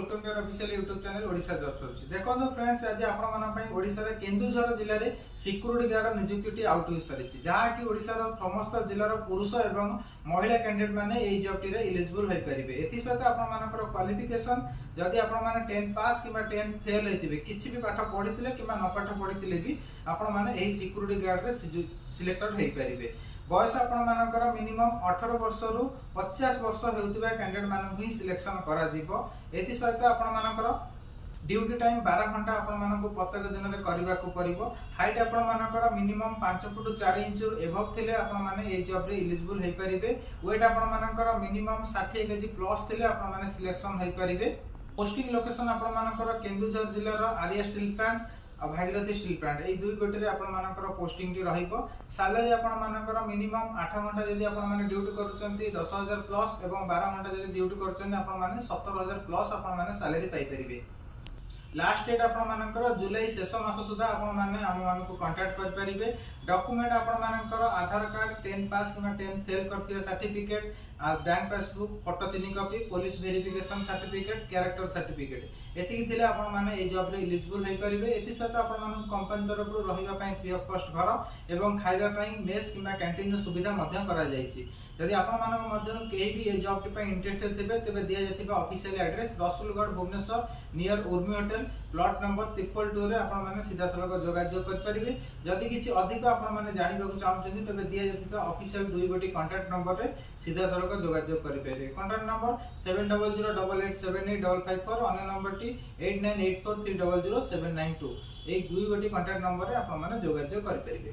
Welcome to official YouTube channel Odisha job service. देखो friends, आज आपण मानन पई ओडिशा रे केन्दुझर जिल्ला रे सिक्यूरिटी गार्ड नियुक्ति आउट हो सरिछि, जहा कि ओडिशा रो समस्त जिल्ला रो पुरुष एवं महिला कैंडिडेट माने एई जॉब टी रे एलिजिबल होई परिबे। एथि सहित आपण मानकर क्वालिफिकेशन जदि आपण माने 10 पास किबा 10 फेल हेतिबे, किछि भी पाठ पढिथिले किबा न पाठ पढिथिले भी आपण माने एई सिक्यूरिटी गार्ड रे सिलेक्टेड होई परिबे। बयस आपण मानकर मिनिमम 18 वर्ष रु 50 वर्ष हेउतिबा कैंडिडेट मानकु ही सिलेक्शन करा जिवो। एथि सहित आपण मानकर ड्यूटी टाइम 12 घंटा आपण मानकु प्रत्येक दिन रे करबा को परिबो। हाइट आपण मानकर मिनिमम 5 फुट 4 इंच एबव थिले आपण माने ए जॉब रे एलिजिबल होई परिबे। वेट आपण मानकर मिनिमम 60 केजी प्लस थिले आपण माने सिलेक्शन होई परिबे। पोस्टिंग लोकेशन आपण मानकर केन्दुझर जिल्ला रो आर्या स्टील प्लांट और भागीरथी स्टील प्लांट ए दुई गोटे आपण मानकर पोस्टिंग टी रहिबो। सैलरी आपण मानकर मिनिमम 8 घंटा जदि आपण माने ड्यूटी करूचंती 10000 प्लस एवं 12 घंटा जदि ड्यूटी करूचंती आपण माने 17000 प्लस आपण माने सैलरी पाई परिबे। लास्ट डेट आपण मानकर जुलाई शेष मास सुधा आपण माने हम मानकु कांटेक्ट कर परिबे। डॉक्यूमेंट आपण मानकर आधार कार्ड 10 पास किबा 10 फेल करथिया सर्टिफिकेट आ bank passbook photo 3 copy police verification certificate character certificate एतिकी थिले आपण माने ए जॉब रे एलिजिबल होई परिबे। एति सहित आपण मानकु कंपनी तरफ रु रहिबा पई फ्री ऑफ कॉस्ट घर एवं खाइबा पई मेस किबा कैंटीन सुविधा मध्य करा जायछि। यदि आपण मानक मध्य केही भी ए जॉब टी पई इंटरेस्टेड थिबे तेबे दिया जाथिबा official address Rasulgarh Bhubaneswar near Urmi hotel plot number 222 रे आपण माने सीधा सलग जोगाजोग कर परिबे। जदि किछि अधिक आपण माने जानिबा को चाहउछन्ती तबे दिया जाथिबा ऑफिशियल दुई गोटी कांटेक्ट नंबर रे सीधा सलग जोगाजोग करि परिबे। कांटेक्ट नंबर 7008887554 अन्य नंबर टी 8984300792 ए दुई गोटी कांटेक्ट नंबर रे आपण माने जोगाजोग करि परिबे।